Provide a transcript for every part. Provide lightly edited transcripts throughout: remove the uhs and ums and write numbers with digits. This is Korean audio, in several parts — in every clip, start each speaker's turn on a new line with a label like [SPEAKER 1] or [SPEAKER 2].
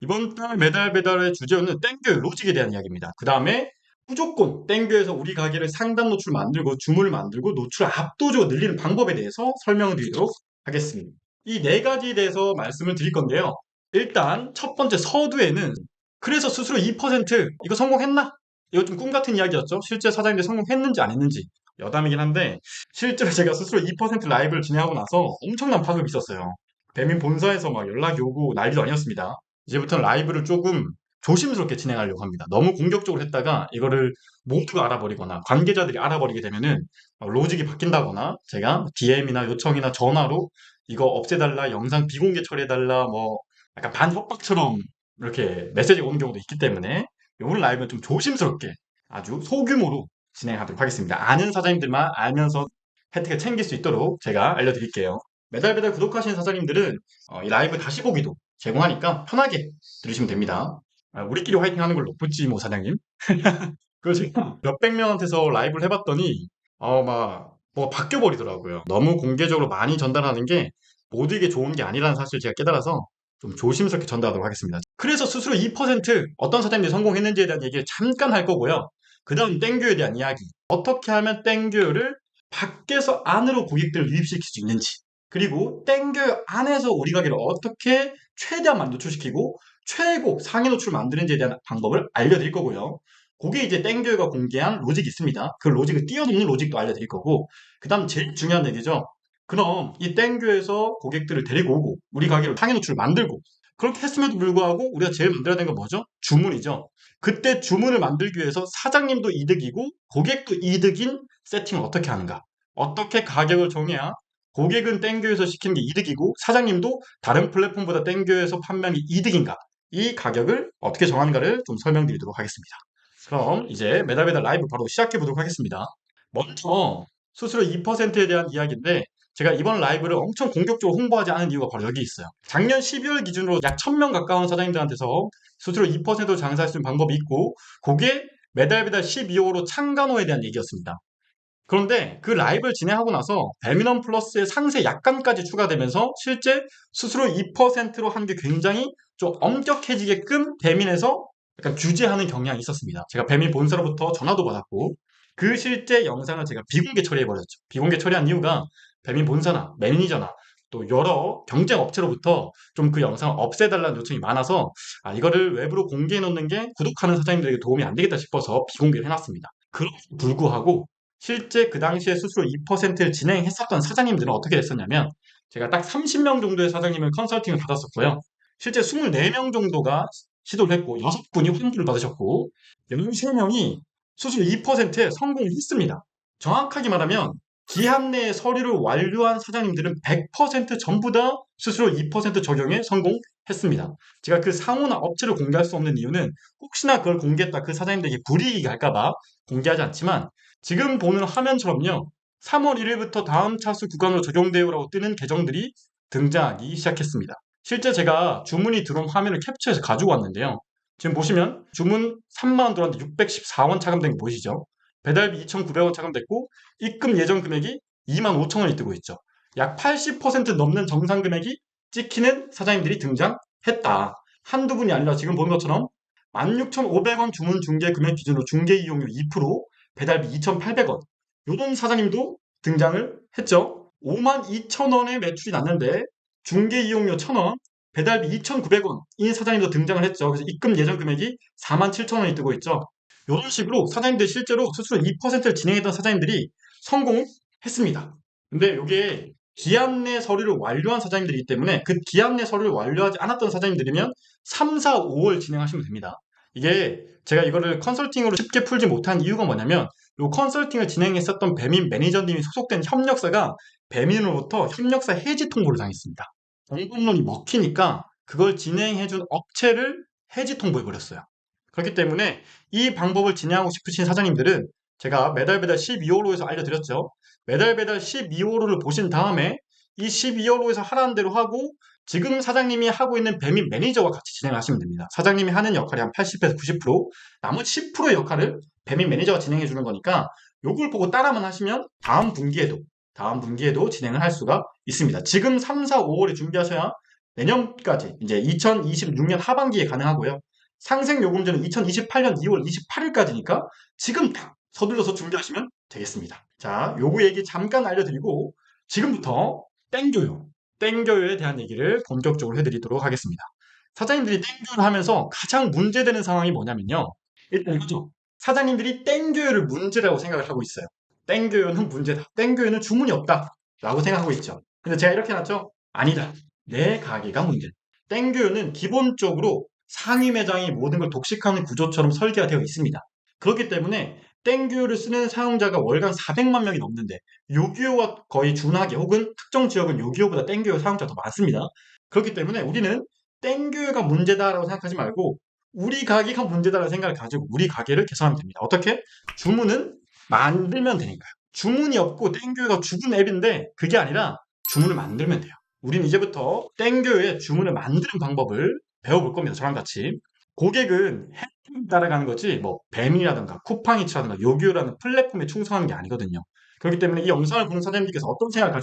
[SPEAKER 1] 이번 달 매달 배달의 주제는 땡겨요 로직에 대한 이야기입니다. 그 다음에 무조건 땡겨에서 우리 가게를 상단 노출 만들고 주문을 만들고 노출을 압도적으로 늘리는 방법에 대해서 설명을 드리도록 하겠습니다. 이 네 가지에 대해서 말씀을 드릴 건데요. 일단 첫 번째 서두에는 그래서 스스로 2% 이거 성공했나? 이거 좀 꿈 같은 이야기였죠. 실제 사장님들이 성공했는지 안 했는지 여담이긴 한데 실제로 제가 스스로 2% 라이브를 진행하고 나서 엄청난 파급이 있었어요. 배민 본사에서 막 연락이 오고 난리도 아니었습니다. 이제부터는 라이브를 조금 조심스럽게 진행하려고 합니다. 너무 공격적으로 했다가 이거를 모두가 알아버리거나 관계자들이 알아버리게 되면은 로직이 바뀐다거나 제가 DM이나 요청이나 전화로 이거 없애달라, 영상 비공개 처리해달라, 뭐 약간 반협박처럼 이렇게 메시지가 오는 경우도 있기 때문에 이번 라이브는 좀 조심스럽게 아주 소규모로 진행하도록 하겠습니다. 아는 사장님들만 알면서 혜택을 챙길 수 있도록 제가 알려드릴게요. 매달 매달 구독하시는 사장님들은 이 라이브 다시 보기도 제공하니까 편하게 들으시면 됩니다. 우리끼리 화이팅 하는 걸로 붙지 뭐 사장님. 그래서 제가 몇백 명한테서 라이브를 해봤더니 막 뭐가 바뀌어 버리더라고요. 너무 공개적으로 많이 전달하는 게 모두에게 좋은 게 아니라는 사실을 제가 깨달아서 좀 조심스럽게 전달하도록 하겠습니다. 그래서 스스로 2% 어떤 사장님들이 성공했는지에 대한 얘기를 잠깐 할 거고요. 그 다음 땡교에 대한 이야기. 어떻게 하면 땡교를 밖에서 안으로 고객들을 유입시킬 수 있는지. 그리고 땡교 안에서 우리 가게를 어떻게 최대한 많이 노출시키고 최고 상위 노출을 만드는지에 대한 방법을 알려드릴 거고요. 그게 이제 땡교가 공개한 로직이 있습니다. 그 로직을 뛰어넘는 로직도 알려드릴 거고 그 다음 제일 중요한 얘기죠. 그럼 이 땡교에서 고객들을 데리고 오고 우리 가게로 상위 노출을 만들고 그렇게 했음에도 불구하고 우리가 제일 만들어야 되는 건 뭐죠? 주문이죠. 그때 주문을 만들기 위해서 사장님도 이득이고 고객도 이득인 세팅을 어떻게 하는가? 어떻게 가격을 정해야 고객은 땡교에서 시키는 게 이득이고 사장님도 다른 플랫폼보다 땡교에서 판매하는 게 이득인가? 이 가격을 어떻게 정하는가를 좀 설명드리도록 하겠습니다. 그럼 이제 매달 매달 라이브 바로 시작해 보도록 하겠습니다. 먼저 수수료 2%에 대한 이야기인데 제가 이번 라이브를 엄청 공격적으로 홍보하지 않은 이유가 바로 여기 있어요. 작년 12월 기준으로 약 1000명 가까운 사장님들한테서 수수료 2%로 장사할 수 있는 방법이 있고 그게 매달 매달 12호로 창간호에 대한 얘기였습니다. 그런데 그 라이브를 진행하고 나서 배민원 플러스의 상세 약관까지 추가되면서 실제 수수료 2%로 한 게 굉장히 좀 엄격해지게끔 배민에서 약간 규제하는 경향이 있었습니다. 제가 배민 본사로부터 전화도 받았고 그 실제 영상을 제가 비공개 처리해버렸죠. 비공개 처리한 이유가 배민 본사나 매니저나 또 여러 경쟁 업체로부터 좀 그 영상을 없애달라는 요청이 많아서 이거를 외부로 공개해 놓는 게 구독하는 사장님들에게 도움이 안 되겠다 싶어서 비공개를 해놨습니다. 그럼에도 불구하고 실제 그 당시에 수수료 2%를 진행했었던 사장님들은 어떻게 됐었냐면 제가 딱 30명 정도의 사장님을 컨설팅을 받았었고요. 실제 24명 정도가 시도를 했고 6분이 환불을 받으셨고 13명이 수수료 2%에 성공을 했습니다. 정확하게 말하면 기한 내에 서류를 완료한 사장님들은 100% 전부 다 수수료 2% 적용에 성공했습니다. 제가 그 상호나 업체를 공개할 수 없는 이유는 혹시나 그걸 공개했다 그 사장님들에게 불이익이 갈까봐 공개하지 않지만 지금 보는 화면처럼요. 3월 1일부터 다음 차수 구간으로 적용되요라고 뜨는 계정들이 등장하기 시작했습니다. 실제 제가 주문이 들어온 화면을 캡처해서 가지고 왔는데요. 지금 보시면 주문 3만원 들어왔는데 614원 차감된 거 보이시죠? 배달비 2,900원 차감됐고 입금 예정 금액이 25,000원이 뜨고 있죠. 약 80% 넘는 정상 금액이 찍히는 사장님들이 등장했다. 한두 분이 아니라 지금 보는 것처럼 16,500원 주문 중개 금액 기준으로 중개 이용료 2%, 배달비 2,800원. 요런 사장님도 등장을 했죠. 52,000원의 매출이 났는데 중개 이용료 1,000원, 배달비 2,900원인 사장님도 등장을 했죠. 그래서 입금 예정 금액이 47,000원이 뜨고 있죠. 이런 식으로 사장님들 실제로 수수료 2%를 진행했던 사장님들이 성공했습니다. 근데 이게 기한 내 서류를 완료한 사장님들이기 때문에 그 기한 내 서류를 완료하지 않았던 사장님들이면 3, 4, 5월 진행하시면 됩니다. 이게 제가 이거를 컨설팅으로 쉽게 풀지 못한 이유가 뭐냐면 이 컨설팅을 진행했었던 배민 매니저님이 소속된 협력사가 배민으로부터 협력사 해지 통보를 당했습니다. 공급론이 먹히니까 그걸 진행해준 업체를 해지 통보해버렸어요. 그렇기 때문에 이 방법을 진행하고 싶으신 사장님들은 제가 매달 배달 12호로에서 알려드렸죠. 매달 배달 12호로를 보신 다음에 이 12호로에서 하라는 대로 하고 지금 사장님이 하고 있는 배민 매니저와 같이 진행하시면 됩니다. 사장님이 하는 역할이 한 80에서 90%, 나머지 10%의 역할을 배민 매니저가 진행해 주는 거니까 요걸 보고 따라만 하시면 다음 분기에도 진행을 할 수가 있습니다. 지금 3, 4, 5월에 준비하셔야 내년까지 이제 2026년 하반기에 가능하고요. 상생요금제는 2028년 2월 28일까지니까 지금 딱 서둘러서 준비하시면 되겠습니다. 자, 요구 얘기 잠깐 알려드리고 지금부터 땡교요. 땡교요에 대한 얘기를 본격적으로 해드리도록 하겠습니다. 사장님들이 땡교를 하면서 가장 문제되는 상황이 뭐냐면요. 일단 이거죠. 사장님들이 땡교요를 문제라고 생각을 하고 있어요. 땡교요는 문제다. 땡교요는 주문이 없다. 라고 생각하고 있죠. 근데 제가 이렇게 해놨죠. 아니다. 내 가게가 문제다. 땡교요는 기본적으로 상위 매장이 모든 걸 독식하는 구조처럼 설계가 되어 있습니다. 그렇기 때문에 땡교요를 쓰는 사용자가 월간 400만 명이 넘는데 요기요와 거의 준하게 혹은 특정 지역은 요기요보다 땡교요 사용자가 더 많습니다. 그렇기 때문에 우리는 땡교요가 문제다라고 생각하지 말고 우리 가게가 문제다라는 생각을 가지고 우리 가게를 개선하면 됩니다. 어떻게? 주문은 만들면 되니까요. 주문이 없고 땡교요가 죽은 앱인데 그게 아니라 주문을 만들면 돼요. 우리는 이제부터 땡교요의 주문을 만드는 방법을 배워볼 겁니다. 저랑 같이. 고객은 혜택을 따라가는 거지 뭐 뱀이라든가 쿠팡이츠라든가 요기요라는 플랫폼에 충성하는 게 아니거든요. 그렇기 때문에 이 영상을 보는 사장님께서 어떤 생각을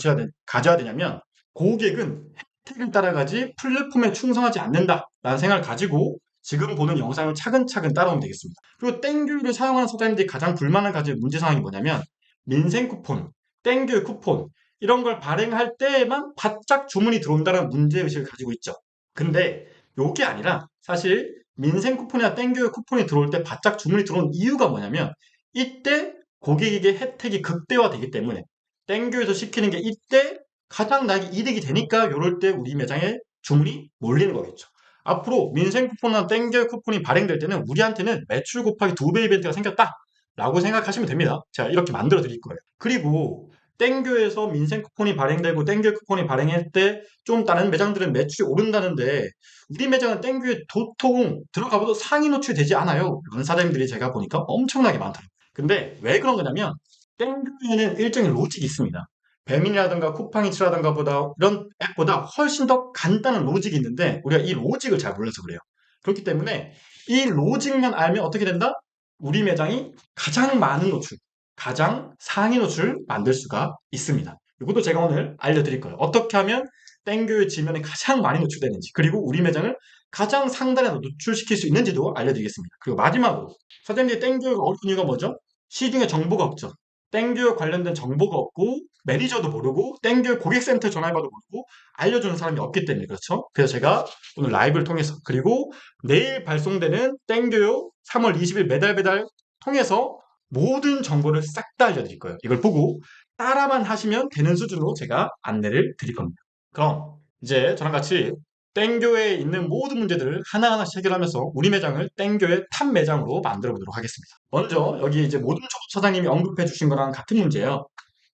[SPEAKER 1] 가져야 되냐면 고객은 혜택을 따라가지 플랫폼에 충성하지 않는다라는 생각을 가지고 지금 보는 영상을 차근차근 따라오면 되겠습니다. 그리고 땡큐를 사용하는 사장님들이 가장 불만을 가지는 문제사항이 뭐냐면 민생 쿠폰, 땡큐 쿠폰 이런 걸 발행할 때에만 바짝 주문이 들어온다는 문제의식을 가지고 있죠. 근데 요게 아니라 사실 민생 쿠폰이나 땡큐 쿠폰이 들어올 때 바짝 주문이 들어온 이유가 뭐냐면 이때 고객에게 혜택이 극대화되기 때문에 땡큐에서 시키는 게 이때 가장 나에게 이득이 되니까 요럴 때 우리 매장에 주문이 몰리는 거겠죠. 앞으로 민생 쿠폰이나 땡겨 쿠폰이 발행될 때는 우리한테는 매출 곱하기 2배 이벤트가 생겼다 라고 생각하시면 됩니다. 제가 이렇게 만들어 드릴 거예요. 그리고 땡겨에서 민생 쿠폰이 발행되고 땡겨 쿠폰이 발행할 때 좀 다른 매장들은 매출이 오른다는데 우리 매장은 땡겨에 도통 들어가봐도 상위 노출이 되지 않아요. 이런 사장님들이 제가 보니까 엄청나게 많더라고요. 근데 왜 그런 거냐면 땡겨에는 일정의 로직이 있습니다. 배민이라든가 쿠팡이츠라든가 보다 이런 앱보다 훨씬 더 간단한 로직이 있는데 우리가 이 로직을 잘 몰라서 그래요. 그렇기 때문에 이 로직만 알면 어떻게 된다? 우리 매장이 가장 많은 노출, 가장 상위 노출을 만들 수가 있습니다. 이것도 제가 오늘 알려드릴 거예요. 어떻게 하면 땡교의 지면에 가장 많이 노출되는지 그리고 우리 매장을 가장 상단에서 노출시킬 수 있는지도 알려드리겠습니다. 그리고 마지막으로 사장님들이 땡교가 어려운 이유가 뭐죠? 시중에 정보가 없죠. 땡교 관련된 정보가 없고 매니저도 모르고 땡교 고객센터 전화해봐도 모르고 알려주는 사람이 없기 때문에 그렇죠. 그래서 제가 오늘 라이브를 통해서 그리고 내일 발송되는 땡교요 3월 20일 매달 통해서 모든 정보를 싹 다 알려드릴 거예요. 이걸 보고 따라만 하시면 되는 수준으로 제가 안내를 드릴 겁니다. 그럼 이제 저랑 같이 땡교에 있는 모든 문제들을 하나하나씩 해결하면서 우리 매장을 땡교의 탑 매장으로 만들어 보도록 하겠습니다. 먼저 여기 이제 모든 초보 사장님이 언급해 주신 거랑 같은 문제예요.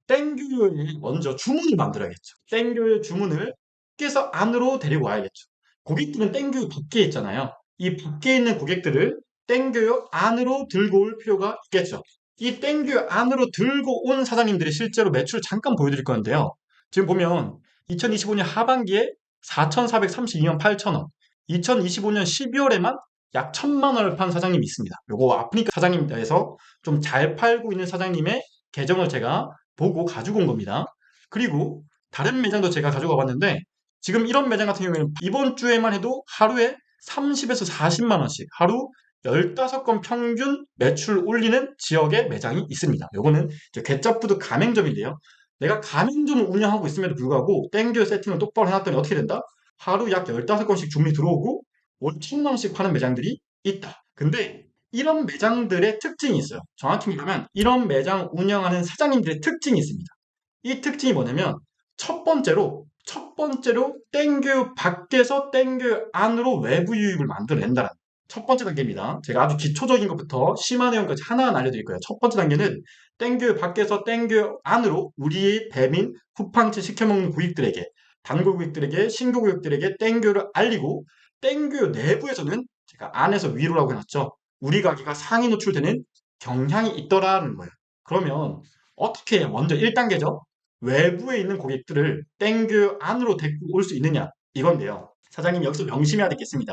[SPEAKER 1] 땡교에 먼저 주문을 만들어야겠죠. 땡교의 주문을 밖에서 안으로 데리고 와야겠죠. 고객들은 땡교 밖에 있잖아요. 이 밖에 있는 고객들을 땡교 안으로 들고 올 필요가 있겠죠. 이 땡교 안으로 들고 온 사장님들이 실제로 매출 잠깐 보여드릴 건데요. 지금 보면 2025년 하반기에 4,432만 8천원, 2025년 12월에만 약 1,000만 원을 판 사장님이 있습니다. 요거 아프니까 사장님에서 좀 잘 팔고 있는 사장님의 계정을 제가 보고 가지고 온 겁니다. 그리고 다른 매장도 제가 가지고 와봤는데 지금 이런 매장 같은 경우에는 이번 주에만 해도 하루에 30에서 40만 원씩 하루 15건 평균 매출 올리는 지역의 매장이 있습니다. 요거는 개짜푸드 가맹점인데요. 내가 가맹점을 운영하고 있음에도 불구하고 땡겨 세팅을 똑바로 해놨더니 어떻게 된다? 하루 약 15건씩 주문이 들어오고 월 1,000만 원씩 파는 매장들이 있다. 근데 이런 매장들의 특징이 있어요. 정확히 말하면 이런 매장 운영하는 사장님들의 특징이 있습니다. 이 특징이 뭐냐면 첫 번째로 땡교 밖에서 땡교 안으로 외부 유입을 만들어낸다는 첫 번째 단계입니다. 제가 아주 기초적인 것부터 심한 내용까지 하나하나 알려드릴 거예요. 첫 번째 단계는 땡교 밖에서 땡교 안으로 우리의 배민 쿠팡치 시켜먹는 고객들에게 단골 고객들에게 신규 고객들에게 땡교를 알리고 땡교 내부에서는 제가 안에서 위로라고 해놨죠. 우리 가게가 상위 노출되는 경향이 있더라는 거예요. 그러면 어떻게 해요? 먼저 1단계죠. 외부에 있는 고객들을 땡교 안으로 데리고 올 수 있느냐 이건데요. 사장님 여기서 명심해야 되겠습니다.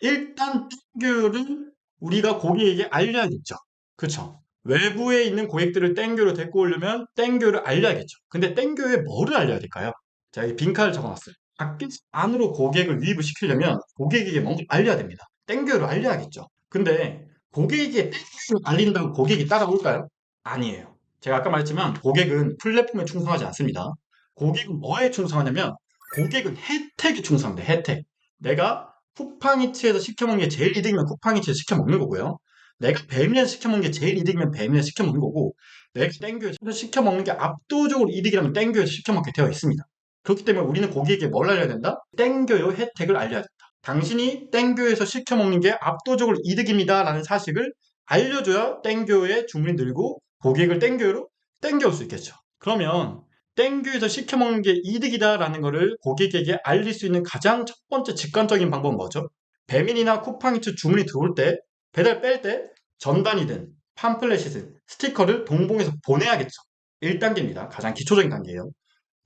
[SPEAKER 1] 일단 땡교를 우리가 고객에게 알려야겠죠. 그렇죠? 외부에 있는 고객들을 땡교로 데리고 오려면 땡교를 알려야겠죠. 근데 땡교에 뭐를 알려야 될까요? 제가 여기 빈칸을 적어놨어요. 밖에 안으로 고객을 유입을 시키려면 고객에게 뭔가 알려야 됩니다. 땡겨를 알려야겠죠. 근데 고객에게 땡겨를 알린다고 고객이 따라올까요? 아니에요. 제가 아까 말했지만 고객은 플랫폼에 충성하지 않습니다. 고객은 뭐에 충성하냐면 고객은 혜택에 충성합니다. 혜택. 내가 쿠팡이츠에서 시켜먹는 게 제일 이득이면 쿠팡이츠에서 시켜먹는 거고요. 내가 배민에서 시켜먹는 게 제일 이득이면 배민에서 시켜먹는 거고, 내가 땡교에서 시켜먹는 게 압도적으로 이득이라면 땡교에서 시켜먹게 되어 있습니다. 그렇기 때문에 우리는 고객에게 뭘 알려야 된다? 땡교요 혜택을 알려야 된다. 당신이 땡교에서 시켜먹는 게 압도적으로 이득입니다 라는 사실을 알려줘야 땡교의 주문이 늘고 고객을 땡교로 땡겨올 수 있겠죠. 그러면 땡교에서 시켜먹는 게 이득이다 라는 것을 고객에게 알릴 수 있는 가장 첫 번째 직관적인 방법은 뭐죠? 배민이나 쿠팡이츠 주문이 들어올 때, 배달 뺄 때 전단이든 팜플렛이든 스티커를 동봉해서 보내야겠죠. 1단계입니다. 가장 기초적인 단계예요.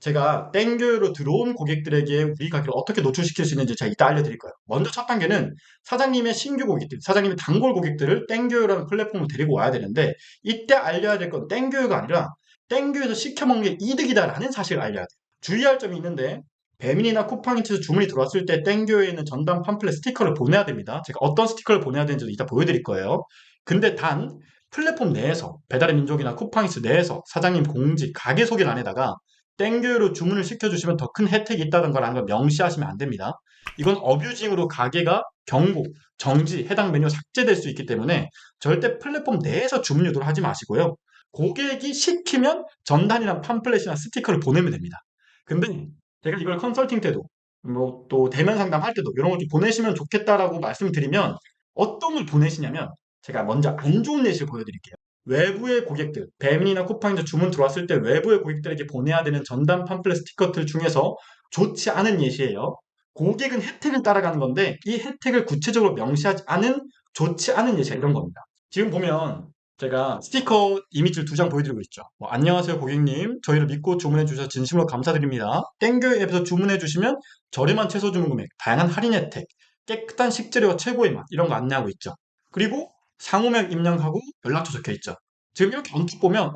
[SPEAKER 1] 제가 땡교로 들어온 고객들에게 우리 가게를 어떻게 노출시킬 수 있는지 제가 이따 알려드릴 거예요. 먼저 첫 단계는 사장님의 신규 고객들, 사장님의 단골 고객들을 땡교요라는 플랫폼으로 데리고 와야 되는데, 이때 알려야 될 건 땡교요가 아니라 땡교에서 시켜먹는 게 이득이다라는 사실을 알려야 돼요. 주의할 점이 있는데, 배민이나 쿠팡이츠에서 주문이 들어왔을 때 땡교에 있는 전단 팜플렛 스티커를 보내야 됩니다. 제가 어떤 스티커를 보내야 되는지도 이따 보여드릴 거예요. 근데 단 플랫폼 내에서, 배달의 민족이나 쿠팡이츠 내에서 사장님 공지, 가게 소개란에다가 땡교로 주문을 시켜주시면 더 큰 혜택이 있다는 거라는 걸 명시하시면 안 됩니다. 이건 어뷰징으로 가게가 경고, 정지, 해당 메뉴가 삭제될 수 있기 때문에 절대 플랫폼 내에서 주문 유도를 하지 마시고요. 고객이 시키면 전단이나 팜플렛이나 스티커를 보내면 됩니다. 근데 제가 이걸 컨설팅 때도 뭐 또 대면 상담할 때도 이런 걸 좀 보내시면 좋겠다라고 말씀드리면 어떤 걸 보내시냐면, 제가 먼저 안 좋은 예시를 보여드릴게요. 외부의 고객들, 배민이나 쿠팡에서 주문 들어왔을 때 외부의 고객들에게 보내야 되는 전단 팜플렛 스티커들 중에서 좋지 않은 예시예요. 고객은 혜택을 따라가는 건데 이 혜택을 구체적으로 명시하지 않은 좋지 않은 예시가 이런 겁니다. 지금 보면 제가 스티커 이미지를 2장 보여드리고 있죠. 안녕하세요 고객님, 저희를 믿고 주문해 주셔서 진심으로 감사드립니다. 땡교 앱에서 주문해 주시면 저렴한 채소 주문 금액, 다양한 할인 혜택, 깨끗한 식재료와 최고의 맛, 이런 거 안내하고 있죠. 그리고 상호명 입력하고 연락처 적혀 있죠. 지금 이렇게 언뜻 보면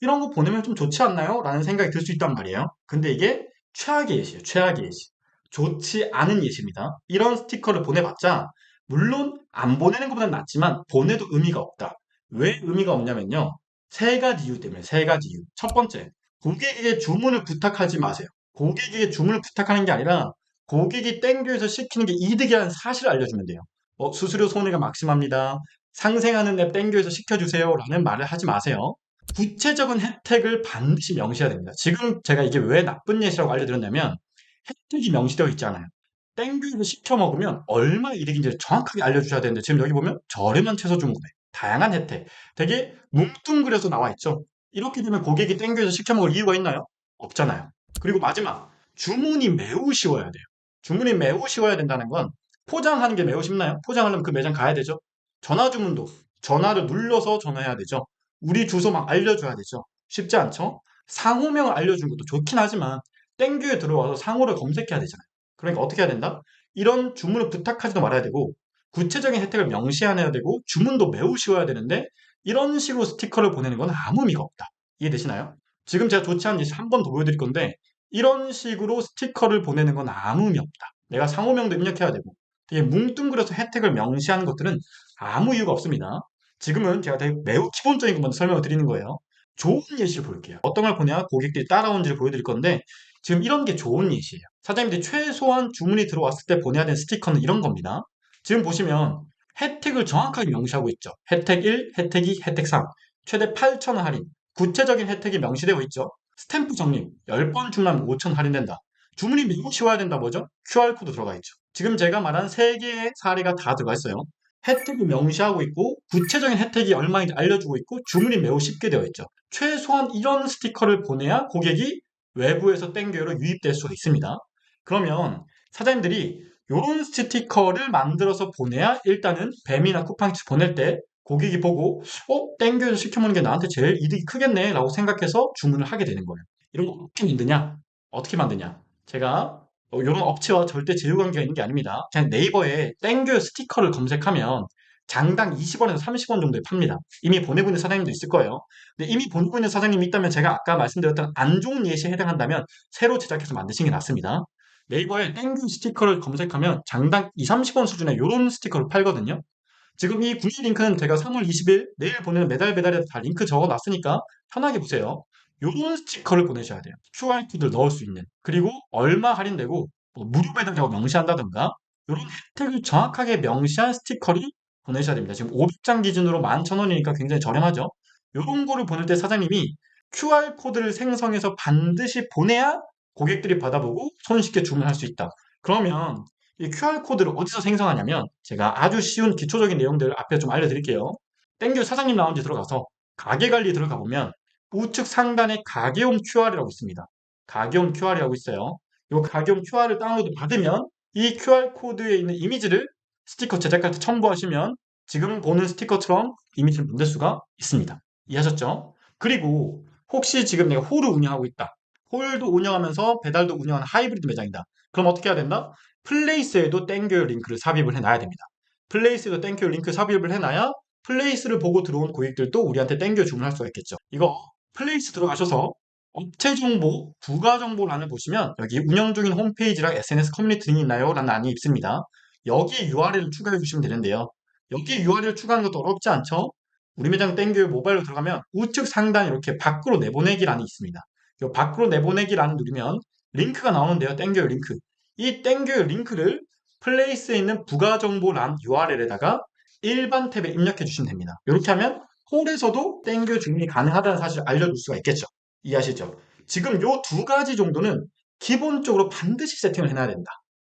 [SPEAKER 1] 이런 거 보내면 좀 좋지 않나요? 라는 생각이 들 수 있단 말이에요. 근데 이게 최악의 예시예요. 최악의 예시. 좋지 않은 예시입니다. 이런 스티커를 보내봤자 물론 안 보내는 것보다는 낫지만 보내도 의미가 없다. 왜 의미가 없냐면요. 세 가지 이유 때문에, 세 가지 이유. 첫 번째, 고객에게 주문을 부탁하지 마세요. 고객에게 주문을 부탁하는 게 아니라 고객이 땡겨서 시키는 게 이득이라는 사실을 알려주면 돼요. 수수료 손해가 막심합니다. 상생하는 앱 땡겨서 시켜주세요 라는 말을 하지 마세요. 구체적인 혜택을 반드시 명시해야 됩니다. 지금 제가 이게 왜 나쁜 예시라고 알려드렸냐면 혜택이 명시되어 있잖아요. 땡겨서 시켜 먹으면 얼마 이득인지를 정확하게 알려주셔야 되는데 지금 여기 보면 저렴한 채소 주문 금액, 다양한 혜택, 되게 뭉뚱그려서 나와 있죠. 이렇게 되면 고객이 땡겨서 시켜 먹을 이유가 있나요? 없잖아요. 그리고 마지막, 주문이 매우 쉬워야 돼요. 주문이 매우 쉬워야 된다는 건 포장하는 게 매우 쉽나요? 포장하려면 그 매장 가야 되죠. 전화 주문도 전화를 눌러서 전화해야 되죠. 우리 주소 막 알려줘야 되죠. 쉽지 않죠? 상호명을 알려준 것도 좋긴 하지만 땡큐에 들어와서 상호를 검색해야 되잖아요. 그러니까 어떻게 해야 된다? 이런 주문을 부탁하지도 말아야 되고 구체적인 혜택을 명시해야 되고 주문도 매우 쉬워야 되는데 이런 식으로 스티커를 보내는 건 아무 의미가 없다. 이해되시나요? 지금 제가 좋지 않은 예시 한 번 더 보여드릴 건데 이런 식으로 스티커를 보내는 건 아무 의미 없다. 내가 상호명도 입력해야 되고 되게 뭉뚱그려서 혜택을 명시하는 것들은 아무 이유가 없습니다. 지금은 제가 되게 매우 기본적인 것만 설명을 드리는 거예요. 좋은 예시를 볼게요. 어떤 걸 보냐 고객들이 따라오는지를 보여드릴 건데 지금 이런 게 좋은 예시예요. 사장님들이 최소한 주문이 들어왔을 때 보내야 되는 스티커는 이런 겁니다. 지금 보시면 혜택을 정확하게 명시하고 있죠. 혜택 1, 혜택 2, 혜택 3, 최대 8,000원 할인, 구체적인 혜택이 명시되어 있죠. 스탬프 적립, 10번 주문하면 5,000원 할인된다. 주문이 매우 쉬워야 된다 뭐죠? QR코드 들어가 있죠. 지금 제가 말한 3개의 사례가 다 들어가 있어요. 혜택이 명시하고 있고 구체적인 혜택이 얼마인지 알려주고 있고 주문이 매우 쉽게 되어 있죠. 최소한 이런 스티커를 보내야 고객이 외부에서 땡겨로 유입될 수가 있습니다. 그러면 사장님들이 이런 스티커를 만들어서 보내야 일단은 뱀이나 쿠팡이츠 보낼 때 고객이 보고 땡겨서 시켜먹는 게 나한테 제일 이득이 크겠네 라고 생각해서 주문을 하게 되는 거예요. 이런 거 어떻게 만드냐? 어떻게 만드냐? 제가 이런 업체와 절대 제휴관계가 있는 게 아닙니다. 그냥 네이버에 땡겨 스티커를 검색하면 장당 20원에서 30원 정도에 팝니다. 이미 보내고 있는 사장님도 있을 거예요. 근데 이미 보내고 있는 사장님이 있다면 제가 아까 말씀드렸던 안 좋은 예시에 해당한다면 새로 제작해서 만드시는 게 낫습니다. 네이버에 땡균 스티커를 검색하면 장당 2, 30원 수준의 이런 스티커를 팔거든요. 지금 이 구매 링크는 제가 3월 20일 내일 보내는 매달 배달에도 다 링크 적어놨으니까 편하게 보세요. 요런 스티커를 보내셔야 돼요. QR코드를 넣을 수 있는. 그리고 얼마 할인되고 뭐 무료 배달이라고 명시한다든가 요런 혜택을 정확하게 명시한 스티커를 보내셔야 됩니다. 지금 500장 기준으로 11,000원이니까 굉장히 저렴하죠. 요런 거를 보낼 때 사장님이 QR코드를 생성해서 반드시 보내야 고객들이 받아보고 손쉽게 주문할 수 있다. 그러면 이 QR코드를 어디서 생성하냐면 제가 아주 쉬운 기초적인 내용들을 앞에 좀 알려드릴게요. 땡큐 사장님 라운지 들어가서 가게 관리 들어가 보면 우측 상단에 가게홈 QR이라고 있습니다. 가게홈 QR이라고 있어요. 이 가게홈 QR을 다운로드 받으면 이 QR코드에 있는 이미지를 스티커 제작할 때 첨부하시면 지금 보는 스티커처럼 이미지를 만들 수가 있습니다. 이해하셨죠? 그리고 혹시 지금 내가 홀을 운영하고 있다. 홀도 운영하면서 배달도 운영하는 하이브리드 매장이다. 그럼 어떻게 해야 된다? 플레이스에도 땡겨 링크를 삽입을 해놔야 됩니다. 플레이스에도 땡겨 링크 삽입을 해놔야 플레이스를 보고 들어온 고객들도 우리한테 땡겨 주문할 수가 있겠죠. 이거 플레이스 들어가셔서 업체 정보, 부가 정보란을 보시면 여기 운영 중인 홈페이지랑 SNS 커뮤니티 등이 있나요? 라는 안이 있습니다. 여기에 URL을 추가해 주시면 되는데요. 여기에 URL 추가하는 것도 어렵지 않죠? 우리 매장 땡겨 모바일로 들어가면 우측 상단에 이렇게 밖으로 내보내기란이 있습니다. 이 밖으로 내보내기란을 누르면 링크가 나오는데요. 땡겨 링크. 이 땡겨 링크를 플레이스에 있는 부가 정보란 URL에다가 일반 탭에 입력해 주시면 됩니다. 이렇게 하면 홀에서도 땡겨 주문이 가능하다는 사실을 알려줄 수가 있겠죠. 이해하시죠? 지금 요 두 가지 정도는 기본적으로 반드시 세팅을 해놔야 된다.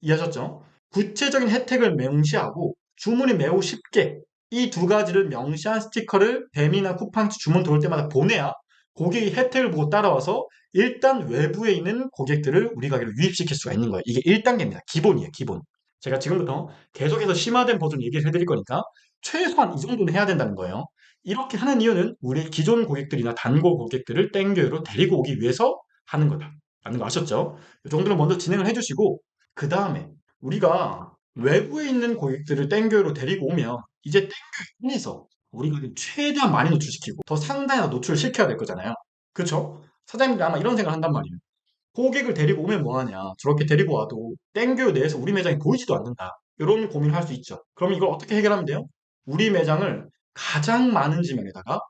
[SPEAKER 1] 이해하셨죠? 구체적인 혜택을 명시하고 주문이 매우 쉽게 이 두 가지를 명시한 스티커를 뱀이나 쿠팡치 주문 들어올 때마다 보내야 고객이 혜택을 보고 따라와서 일단 외부에 있는 고객들을 우리 가게로 유입시킬 수가 있는 거예요. 이게 1단계입니다. 기본이에요, 기본. 제가 지금부터 계속해서 심화된 버전 얘기를 해드릴 거니까 최소한 이 정도는 해야 된다는 거예요. 이렇게 하는 이유는 우리 기존 고객들이나 단골 고객들을 땡겨로 데리고 오기 위해서 하는 거다. 라는 거 아셨죠? 이 정도는 먼저 진행을 해주시고 그 다음에 우리가 외부에 있는 고객들을 땡겨로 데리고 오면 이제 땡겨 안에서 우리가 최대한 많이 노출시키고 더 상단에 노출을 시켜야 될 거잖아요. 그렇죠? 사장님들이 아마 이런 생각을 한단 말이에요. 고객을 데리고 오면 뭐하냐. 저렇게 데리고 와도 땡교 내에서 우리 매장이 보이지도 않는다. 이런 고민을 할 수 있죠. 그럼 이걸 어떻게 해결하면 돼요? 우리 매장을 가장 많은 지면에다가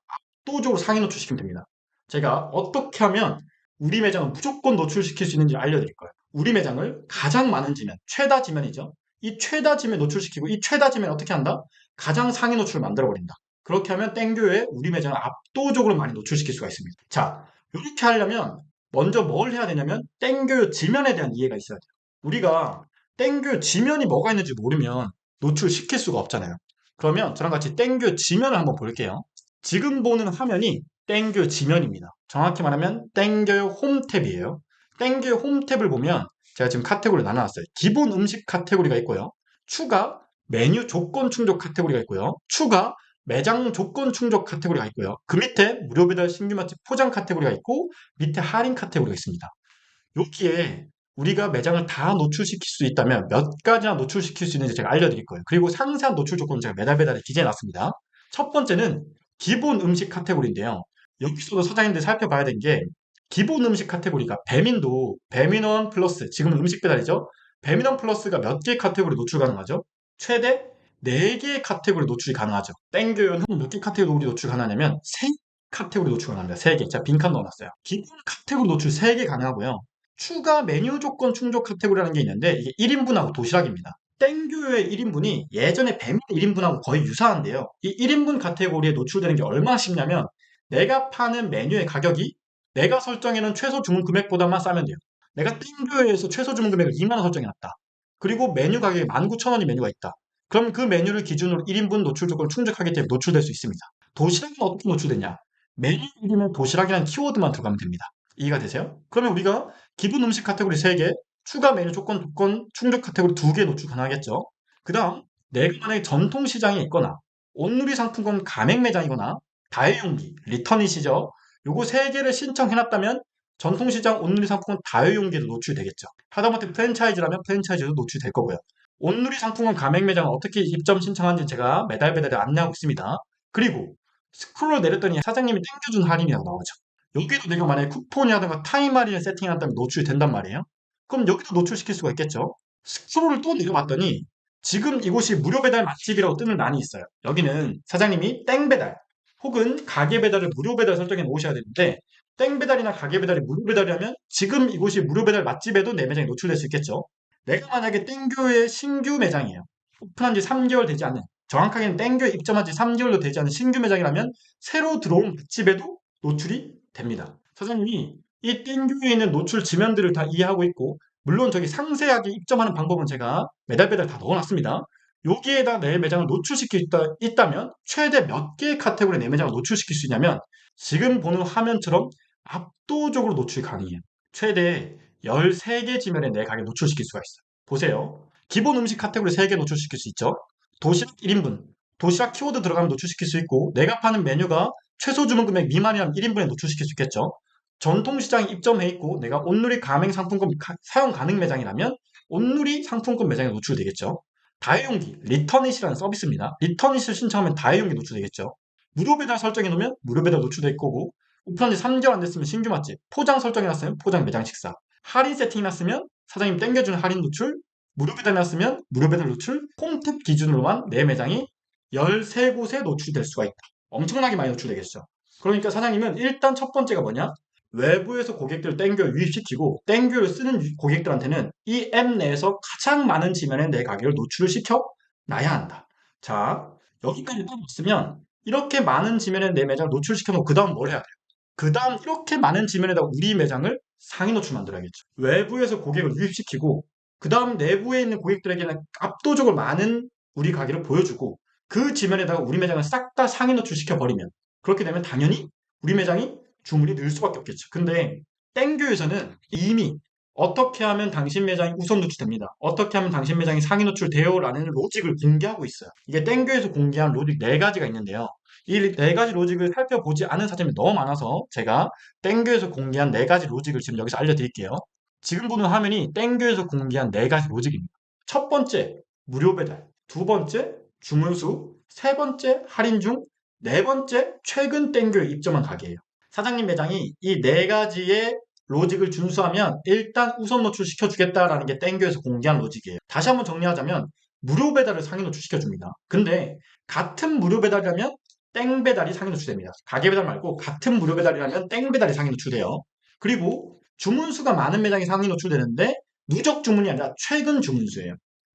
[SPEAKER 1] 압도적으로 상위 노출시키면 됩니다. 제가 어떻게 하면 우리 매장을 무조건 노출시킬 수 있는지 알려드릴 거예요. 우리 매장을 가장 많은 지면, 최다 지면이죠. 이 최다 지면 노출시키고 이 최다 지면 어떻게 한다? 가장 상위 노출을 만들어버린다. 그렇게 하면 땡교에 우리 매장을 압도적으로 많이 노출시킬 수가 있습니다. 자, 이렇게 하려면 먼저 뭘 해야 되냐면 땡교 지면에 대한 이해가 있어야 돼요. 우리가 땡교 지면이 뭐가 있는지 모르면 노출시킬 수가 없잖아요. 그러면 저랑 같이 땡교 지면을 한번 볼게요. 지금 보는 화면이 땡교 지면입니다. 정확히 말하면 땡교 홈 탭이에요. 땡교 홈 탭을 보면 제가 지금 카테고리를 나눠놨어요. 기본 음식 카테고리가 있고요. 추가 메뉴 조건 충족 카테고리가 있고요. 추가 매장 조건 충족 카테고리가 있고요. 그 밑에 무료 배달 신규 맛집 포장 카테고리가 있고 밑에 할인 카테고리가 있습니다. 여기에 우리가 매장을 다 노출시킬 수 있다면 몇 가지나 노출시킬 수 있는지 제가 알려드릴 거예요. 그리고 상세한 노출 조건은 제가 매달 배달에 기재해 놨습니다. 첫 번째는 기본 음식 카테고리인데요. 여기서도 사장님들 살펴봐야 되는 게 기본 음식 카테고리가 배민도 배민원 플러스 지금은 음식 배달이죠. 배민원 플러스가 몇 개 카테고리 노출 가능하죠? 최대 4개의 카테고리 노출이 가능하죠. 땡겨요는 몇 개 카테고리 노출 가능하냐면 3 카테고리 노출 가능합니다. 3개. 제가 빈칸 넣어놨어요. 기본 카테고리 노출 3개 가능하고요. 추가 메뉴 조건 충족 카테고리라는 게 있는데 이게 1인분하고 도시락입니다. 땡교의 1인분이 예전에 배민 1인분하고 거의 유사한데요. 이 1인분 카테고리에 노출되는 게 얼마나 쉽냐면 내가 파는 메뉴의 가격이 내가 설정해놓은 최소 주문 금액보다만 싸면 돼요. 내가 땡교에서 최소 주문 금액을 2만 원 설정해놨다. 그리고 메뉴 가격이 19,000원이 메뉴가 있다. 그럼 그 메뉴를 기준으로 1인분 노출 조건을 충족하기 때문에 노출될 수 있습니다. 도시락은 어떻게 노출되냐? 메뉴 이름에 도시락이라는 키워드만 들어가면 됩니다. 이해가 되세요? 그러면 우리가 기본 음식 카테고리 3개, 추가 메뉴 조건 충족 카테고리 2개 노출 가능하겠죠? 그 다음, 내가 만약에 전통시장에 있거나 온누리 상품권 가맹 매장이거나 다회용기, 리터닛이죠. 요거 3개를 신청해놨다면 전통시장 온누리 상품권 다회용기도 노출되겠죠. 하다못해 프랜차이즈라면 프랜차이즈도 노출될 거고요. 온누리 상품권 가맹 매장은 어떻게 입점 신청하는지 제가 매달 배달에 안내하고 있습니다. 그리고 스크롤 내렸더니 사장님이 땡겨준 할인이라고 나오죠. 여기도 내가 만약에 쿠폰이라든가 타임 할인을 세팅한다면 노출이 된단 말이에요. 그럼 여기도 노출시킬 수가 있겠죠. 스크롤을 또 내려봤더니 지금 이곳이 무료 배달 맛집이라고 뜨는 란이 있어요. 여기는 사장님이 땡 배달 혹은 가게 배달을 무료 배달 설정해 놓으셔야 되는데 땡 배달이나 가게 배달이 무료 배달이라면 지금 이곳이 무료 배달 맛집에도 내 매장이 노출될 수 있겠죠. 내가 만약에 땡교의 신규 매장이에요. 오픈한 지 3개월 되지 않은, 정확하게는 땡교에 입점한 지 3개월도 되지 않은 신규 매장이라면 새로 들어온 맛집에도 노출이 됩니다. 사장님이 이 땡교에 있는 노출 지면들을 다 이해하고 있고, 물론 저기 상세하게 입점하는 방법은 제가 매달 배달 다 넣어놨습니다. 여기에다 내 매장을 노출시킬 수 있다면 최대 몇 개의 카테고리 내 매장을 노출시킬 수 있냐면 지금 보는 화면처럼 압도적으로 노출이 가능해요. 최대 13개 지면에 내 가게 노출시킬 수가 있어요. 보세요. 기본 음식 카테고리 3개 노출시킬 수 있죠. 도시락 1인분, 도시락 키워드 들어가면 노출시킬 수 있고 내가 파는 메뉴가 최소 주문 금액 미만이라면 1인분에 노출시킬 수 있겠죠. 전통시장에 입점해 있고 내가 온누리 가맹 상품권 사용 가능 매장이라면 온누리 상품권 매장에 노출되겠죠. 다회용기, 리터닛이라는 서비스입니다. 리터닛을 신청하면 다회용기 노출되겠죠. 무료 배달 설정해 놓으면 무료 배달 노출될 거고 오픈한 지 3개월 안 됐으면 신규 맛집, 포장 설정해 놨으면 포장 매장 식사, 할인 세팅해 놨으면 사장님 땡겨주는 할인 노출, 무료 배달 놨으면 무료 배달 노출, 홈탭 기준으로만 내 매장이 13곳에 노출될 수가 있다. 엄청나게 많이 노출되겠죠. 그러니까 사장님은 일단 첫 번째가 뭐냐? 외부에서 고객들을 땡겨 유입시키고 땡겨를 쓰는 고객들한테는 이 앱 내에서 가장 많은 지면에 내 가게를 노출을 시켜 놔야 한다. 자, 여기까지 떠났으면 이렇게 많은 지면에 내 매장을 노출시켜 놓고 그 다음 뭘 해야 돼요? 그 다음 이렇게 많은 지면에다 우리 매장을 상위 노출 만들어야겠죠. 외부에서 고객을 유입시키고 그 다음 내부에 있는 고객들에게는 압도적으로 많은 우리 가게를 보여주고 그 지면에다가 우리 매장을 싹 다 상위 노출시켜 버리면 그렇게 되면 당연히 우리 매장이 주문이 늘 수밖에 없겠죠. 근데 땡교에서는 이미 어떻게 하면 당신 매장이 우선 노출됩니다. 어떻게 하면 당신 매장이 상위 노출돼요라는 로직을 공개하고 있어요. 이게 땡교에서 공개한 로직 4가지가 있는데요. 이 4가지 로직을 살펴보지 않은 사람이 너무 많아서 제가 땡교에서 공개한 4가지 로직을 지금 여기서 알려드릴게요. 지금 보는 화면이 땡교에서 공개한 4가지 로직입니다. 첫 번째, 무료 배달. 두 번째, 주문수. 세 번째, 할인 중. 네 번째, 최근 땡교에 입점한 가게예요. 사장님 매장이 이 4가지의 로직을 준수하면 일단 우선 노출시켜주겠다라는 게 땡교에서 공개한 로직이에요. 다시 한번 정리하자면 무료 배달을 상위 노출시켜줍니다. 근데 같은 무료 배달이라면 땡 배달이 상위 노출됩니다. 가게 배달 말고 같은 무료 배달이라면 땡 배달이 상위 노출돼요. 그리고 주문수가 많은 매장이 상위 노출되는데 누적 주문이 아니라 최근 주문수예요.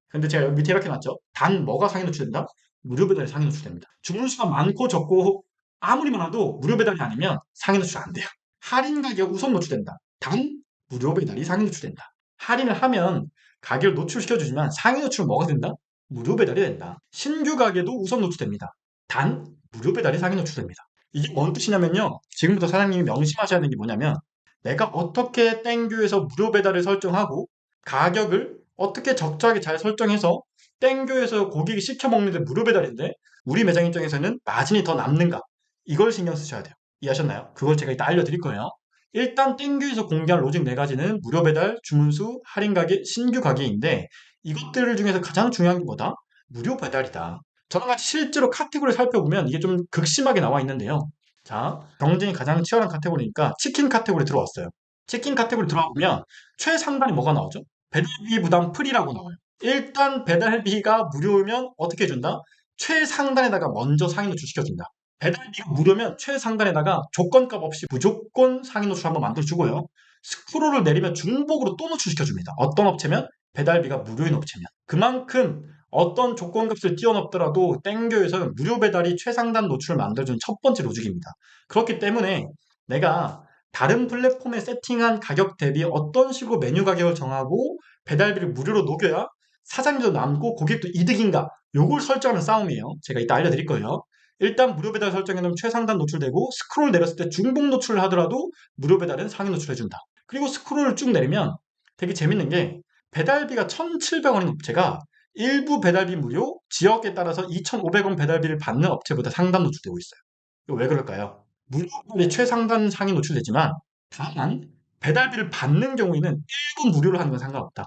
[SPEAKER 1] 근데 제가 여기 밑에 이렇게 놨죠. 단 뭐가 상위 노출된다? 무료 배달이 상위 노출됩니다. 주문수가 많고 적고 아무리 많아도 무료 배달이 아니면 상위 노출 안 돼요. 할인 가격 우선 노출된다. 단 무료 배달이 상위 노출된다. 할인을 하면 가격을 노출시켜주지만 상위 노출은 뭐가 된다? 무료 배달이 된다. 신규 가게도 우선 노출됩니다. 단 무료 배달이 상위 노출됩니다. 이게 뭔 뜻이냐면요. 지금부터 사장님이 명심하셔야 되는 게 뭐냐면 내가 어떻게 땡교에서 무료 배달을 설정하고 가격을 어떻게 적절하게 잘 설정해서 땡교에서 고객이 시켜 먹는데 무료 배달인데 우리 매장 입장에서는 마진이 더 남는가? 이걸 신경 쓰셔야 돼요. 이해하셨나요? 그걸 제가 이따 알려드릴 거예요. 일단 땡큐에서 공개한 로직 4가지는 무료 배달, 주문수, 할인 가게, 신규 가게인데 이것들 중에서 가장 중요한 게 뭐다? 무료 배달이다. 저랑 같이 실제로 카테고리를 살펴보면 이게 좀 극심하게 나와 있는데요. 자, 경쟁이 가장 치열한 카테고리니까 치킨 카테고리 들어왔어요. 치킨 카테고리 들어가보면 최상단에 뭐가 나오죠? 배달비 부담 프리라고 나와요. 일단 배달비가 무료면 어떻게 해준다? 최상단에다가 먼저 상위 노출시켜준다. 배달비가 무료면 최상단에다가 조건값 없이 무조건 상위 노출 한번 만들어주고요. 스크롤을 내리면 중복으로 또 노출시켜줍니다. 어떤 업체면 배달비가 무료인 업체면. 그만큼 어떤 조건값을 띄워넣더라도 땡교에서는 무료 배달이 최상단 노출을 만들어주는 첫 번째 로직입니다. 그렇기 때문에 내가 다른 플랫폼에 세팅한 가격 대비 어떤 식으로 메뉴 가격을 정하고 배달비를 무료로 녹여야 사장님도 남고 고객도 이득인가? 요걸 설정하는 싸움이에요. 제가 이따 알려드릴 거예요. 일단 무료 배달 설정해놓으면 최상단 노출되고 스크롤 내렸을 때 중복 노출을 하더라도 무료 배달은 상위 노출해준다. 그리고 스크롤을 쭉 내리면 되게 재밌는 게 배달비가 1,700원인 업체가 일부 배달비 무료, 지역에 따라서 2,500원 배달비를 받는 업체보다 상단 노출되고 있어요. 이거 왜 그럴까요? 무료 배달이 최상단 상위 노출되지만 다만 배달비를 받는 경우에는 일부 무료로 하는 건 상관없다.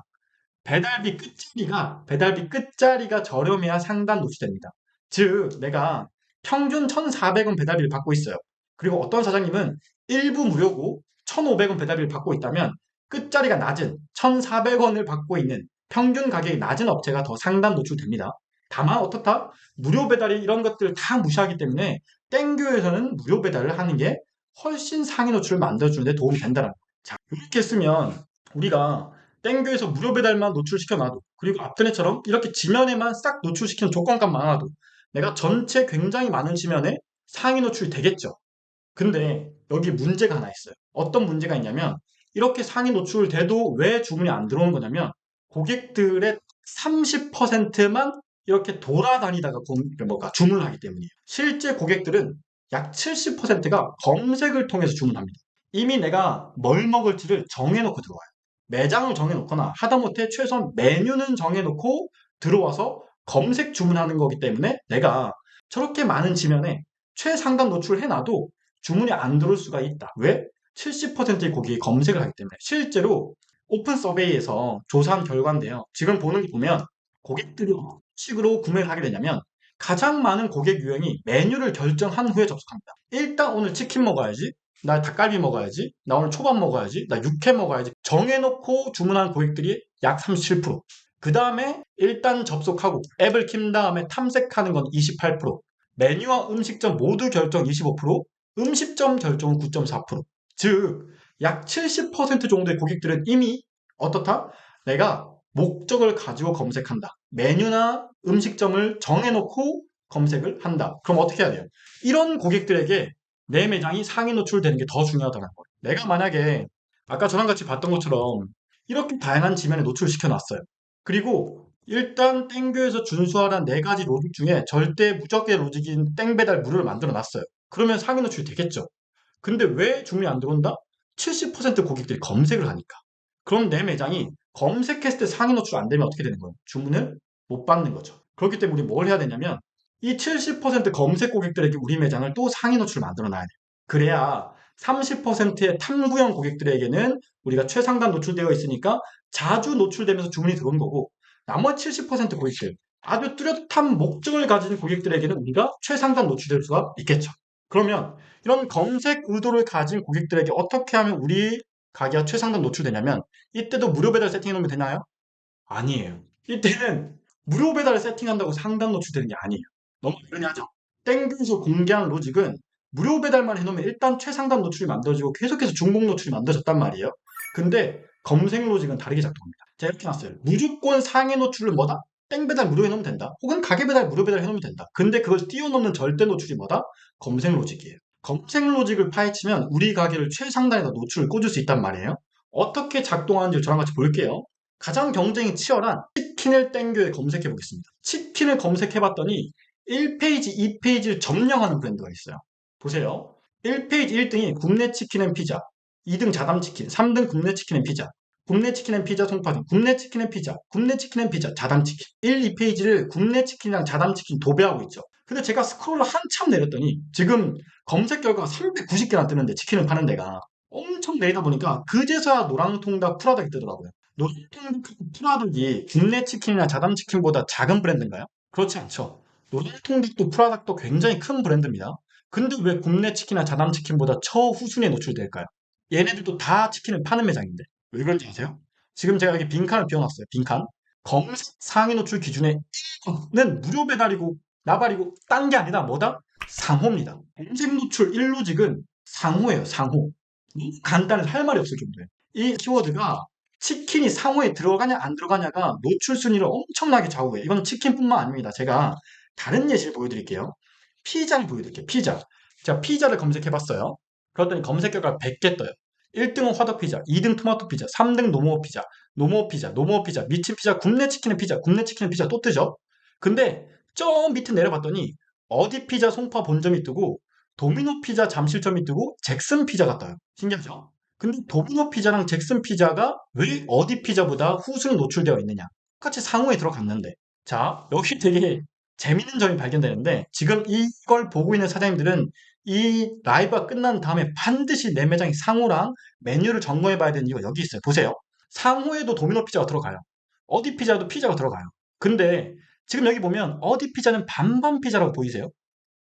[SPEAKER 1] 배달비 끝자리가 저렴해야 상단 노출됩니다. 즉 내가 평균 1,400원 배달비를 받고 있어요. 그리고 어떤 사장님은 일부 무료고 1,500원 배달비를 받고 있다면 끝자리가 낮은 1,400원을 받고 있는 평균 가격이 낮은 업체가 더 상단 노출됩니다. 다만 어떻다? 무료 배달이 이런 것들을 다 무시하기 때문에 땡교에서는 무료 배달을 하는 게 훨씬 상위 노출을 만들어주는 데 도움이 된다는 거예요. 자, 이렇게 쓰면 우리가 땡교에서 무료 배달만 노출시켜놔도 그리고 앞전에처럼 이렇게 지면에만 싹 노출시키는 조건값 많아도 내가 전체 굉장히 많은 지면에 상위 노출이 되겠죠. 근데 여기 문제가 하나 있어요. 어떤 문제가 있냐면 이렇게 상위 노출돼도 왜 주문이 안 들어오는 거냐면 고객들의 30%만 이렇게 돌아다니다가 주문을 하기 때문이에요. 실제 고객들은 약 70%가 검색을 통해서 주문합니다. 이미 내가 뭘 먹을지를 정해놓고 들어와요. 매장을 정해놓거나 하다못해 최소한 메뉴는 정해놓고 들어와서 검색 주문하는 거기 때문에 내가 저렇게 많은 지면에 최상단 노출을 해놔도 주문이 안 들어올 수가 있다. 왜? 70%의 고객이 검색을 하기 때문에. 실제로 오픈 서베이에서 조사한 결과인데요. 지금 보는 거 보면 고객들이 어떤 식으로 구매를 하게 되냐면 가장 많은 고객 유형이 메뉴를 결정한 후에 접속합니다. 일단 오늘 치킨 먹어야지. 나 닭갈비 먹어야지. 나 오늘 초밥 먹어야지. 나 육회 먹어야지. 정해놓고 주문한 고객들이 약 37%. 그 다음에 일단 접속하고 앱을 킨 다음에 탐색하는 건 28%. 메뉴와 음식점 모두 결정 25%. 음식점 결정은 9.4%. 즉, 약 70% 정도의 고객들은 이미 어떻다? 내가 목적을 가지고 검색한다. 메뉴나 음식점을 정해놓고 검색을 한다. 그럼 어떻게 해야 돼요? 이런 고객들에게 내 매장이 상위 노출되는 게 더 중요하다는 거예요. 내가 만약에 아까 저랑 같이 봤던 것처럼 이렇게 다양한 지면에 노출시켜 놨어요. 그리고 일단 땡교에서 준수하라는 네 가지 로직 중에 절대 무적의 로직인 땡배달 무료를 만들어 놨어요. 그러면 상위 노출이 되겠죠. 근데 왜 주문이 안 들어온다? 70% 고객들이 검색을 하니까. 그럼 내 매장이 검색했을 때 상위 노출 안 되면 어떻게 되는 거예요? 주문을 못 받는 거죠. 그렇기 때문에 우리 뭘 해야 되냐면 이 70% 검색 고객들에게 우리 매장을 또 상위 노출을 만들어 놔야 돼요. 그래야 30%의 탐구형 고객들에게는 우리가 최상단 노출되어 있으니까 자주 노출되면서 주문이 들어오는 거고 나머지 70% 고객들 아주 뚜렷한 목적을 가진 고객들에게는 우리가 최상단 노출될 수가 있겠죠. 그러면 이런 검색 의도를 가진 고객들에게 어떻게 하면 우리 가게가 최상단 노출되냐면 이때도 무료 배달 세팅해 놓으면 되나요? 아니에요. 이때는 무료 배달을 세팅한다고 상단 노출되는 게 아니에요. 너무 당연하죠. 땡겨서 공개한 로직은 무료 배달만 해놓으면 일단 최상단 노출이 만들어지고 계속해서 중복 노출이 만들어졌단 말이에요. 근데 검색 로직은 다르게 작동합니다. 제가 이렇게 놨어요. 무조건 상위 노출을 뭐다? 땡 배달 무료 해놓으면 된다. 혹은 가게 배달 무료 배달 해놓으면 된다. 근데 그걸 띄워놓는 절대 노출이 뭐다? 검색 로직이에요. 검색 로직을 파헤치면 우리 가게를 최상단에다 노출을 꽂을 수 있단 말이에요. 어떻게 작동하는지 저랑 같이 볼게요. 가장 경쟁이 치열한 치킨을 땡겨에 검색해 보겠습니다. 치킨을 검색해 봤더니 1페이지, 2페이지를 점령하는 브랜드가 있어요. 보세요. 1페이지 1등이 굽네 치킨 앤 피자, 2등 자담 치킨, 3등 굽네 치킨 앤 피자, 굽네 치킨 앤 피자 송파등, 굽네 치킨 앤 피자, 굽네 치킨 앤 피자, 자담 치킨. 1, 2페이지를 굽네 치킨이랑 자담 치킨 도배하고 있죠. 근데 제가 스크롤을 한참 내렸더니 지금 검색 결과가 390개나 뜨는데 치킨을 파는 데가 엄청 내리다 보니까 그제서야 노랑통닭 프라닭이 뜨더라고요. 노랑통닭 프라닭이 굽네 치킨이나 자담 치킨보다 작은 브랜드인가요? 그렇지 않죠. 노랑통닭도 프라닭도 굉장히 큰 브랜드입니다. 근데 왜 굽네 치킨이나 자담 치킨보다 처후순위에 노출될까요? 얘네들도 다 치킨을 파는 매장인데 왜 그런지 아세요? 지금 제가 여기 빈칸을 비워놨어요. 빈칸. 검색 상위 노출 기준의 1는 무료 배달이고 나발이고 딴 게 아니라 뭐다? 상호입니다. 검색 노출 1로직은 상호예요. 상호. 간단해서 할 말이 없을 정도예요. 이 키워드가 치킨이 상호에 들어가냐 안 들어가냐가 노출 순위를 엄청나게 좌우해요. 이건 치킨뿐만 아닙니다. 제가 다른 예시를 보여드릴게요. 피자를 보여드릴게요. 피자. 제가 피자를 검색해봤어요. 그랬더니 검색 결과 100개 떠요. 1등은 화덕 피자, 2등 토마토 피자, 3등 노모어 피자, 노모어 피자, 노모어 피자, 미친 피자, 굽네 치킨의 피자, 굽네 치킨의 피자 또 뜨죠. 근데 저 밑에 내려봤더니 어디 피자 송파 본점이 뜨고 도미노 피자 잠실점이 뜨고 잭슨 피자가 떠요. 신기하죠? 근데 도미노 피자랑 잭슨 피자가 왜 어디 피자보다 후순위 노출되어 있느냐? 똑같이 상호에 들어갔는데. 자, 여기 되게 재밌는 점이 발견되는데 지금 이걸 보고 있는 사장님들은 이 라이브가 끝난 다음에 반드시 내 매장의 상호랑 메뉴를 점검해 봐야 되는 이유가 여기 있어요. 보세요. 상호에도 도미노 피자가 들어가요. 어디 피자도 피자가 들어가요. 근데 지금 여기 보면 어디 피자는 반반 피자라고 보이세요?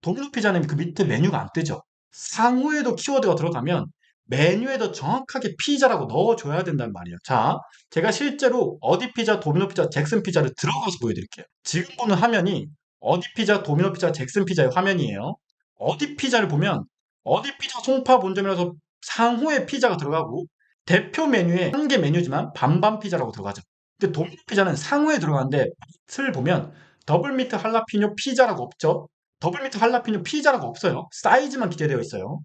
[SPEAKER 1] 도미노 피자는 그 밑에 메뉴가 안 뜨죠. 상호에도 키워드가 들어가면 메뉴에도 정확하게 피자라고 넣어줘야 된단 말이에요. 자, 제가 실제로 어디 피자, 도미노 피자, 잭슨 피자를 들어가서 보여드릴게요. 지금 보는 화면이 어디 피자, 도미노 피자, 잭슨 피자의 화면이에요. 어디 피자를 보면 어디 피자 송파 본점이라서 상호의 피자가 들어가고 대표 메뉴에 한 개 메뉴지만 반반 피자라고 들어가죠. 근데 도미노 피자는 상호에 들어가는데 맛을 보면 더블 미트 할라피뇨 피자라고 없죠. 더블 미트 할라피뇨 피자라고 없어요. 사이즈만 기재되어 있어요.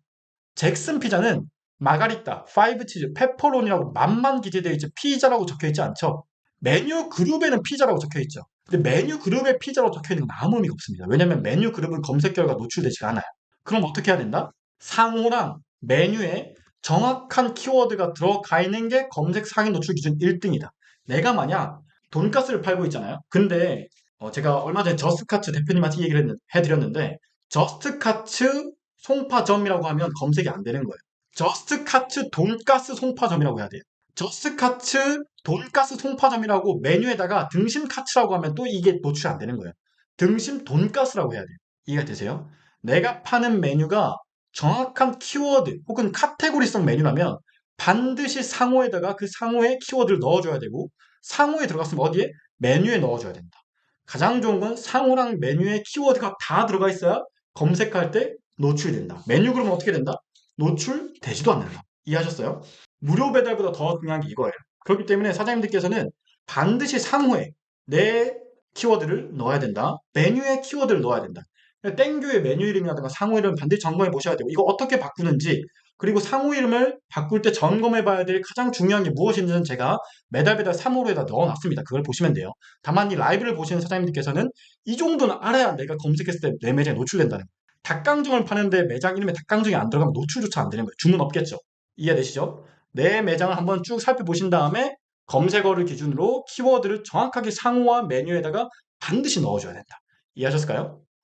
[SPEAKER 1] 잭슨 피자는 마가리타, 파이브 치즈, 페퍼로니라고 맛만 기재되어 있지 피자라고 적혀 있지 않죠. 메뉴 그룹에는 피자라고 적혀 있죠. 근데 메뉴 그룹에 피자라고 적혀 있는 건 아무 의미가 없습니다. 왜냐면 메뉴 그룹은 검색 결과 노출되지가 않아요. 그럼 어떻게 해야 된다? 상호랑 메뉴에 정확한 키워드가 들어가 있는 게 검색 상위 노출 기준 1등이다. 내가 만약 돈가스를 팔고 있잖아요. 근데 제가 얼마 전에 저스트카츠 대표님한테 얘기를 해드렸는데 저스트카츠 송파점이라고 하면 검색이 안 되는 거예요. 저스트카츠 돈가스 송파점이라고 해야 돼요. 저스트카츠 돈가스 송파점이라고 메뉴에다가 등심 카츠라고 하면 또 이게 노출이 안 되는 거예요. 등심 돈가스라고 해야 돼요. 이해가 되세요? 내가 파는 메뉴가 정확한 키워드 혹은 카테고리성 메뉴라면 반드시 상호에다가 그 상호에 키워드를 넣어줘야 되고 상호에 들어갔으면 어디에? 메뉴에 넣어줘야 된다. 가장 좋은 건 상호랑 메뉴에 키워드가 다 들어가 있어야 검색할 때 노출된다. 메뉴 그러면 어떻게 된다? 노출되지도 않는다. 이해하셨어요? 무료 배달보다 더 중요한 게 이거예요. 그렇기 때문에 사장님들께서는 반드시 상호에 내 키워드를 넣어야 된다. 메뉴에 키워드를 넣어야 된다. 땡교의 메뉴 이름이라든가 상호 이름을 반드시 점검해 보셔야 되고 이거 어떻게 바꾸는지 그리고 상호 이름을 바꿀 때 점검해 봐야 될 가장 중요한 게 무엇인지는 제가 매달 배달 3호로에다 넣어놨습니다. 그걸 보시면 돼요. 다만 이 라이브를 보시는 사장님들께서는 이 정도는 알아야 내가 검색했을 때 내 매장에 노출된다는 거예요. 닭강정을 파는데 매장 이름에 닭강정이 안 들어가면 노출조차 안 되는 거예요. 주문 없겠죠. 이해되시죠? 내 매장을 한번 쭉 살펴보신 다음에 검색어를 기준으로 키워드를 정확하게 상호와 메뉴에다가 반드시 넣어줘야 된다. 이해하셨을까요?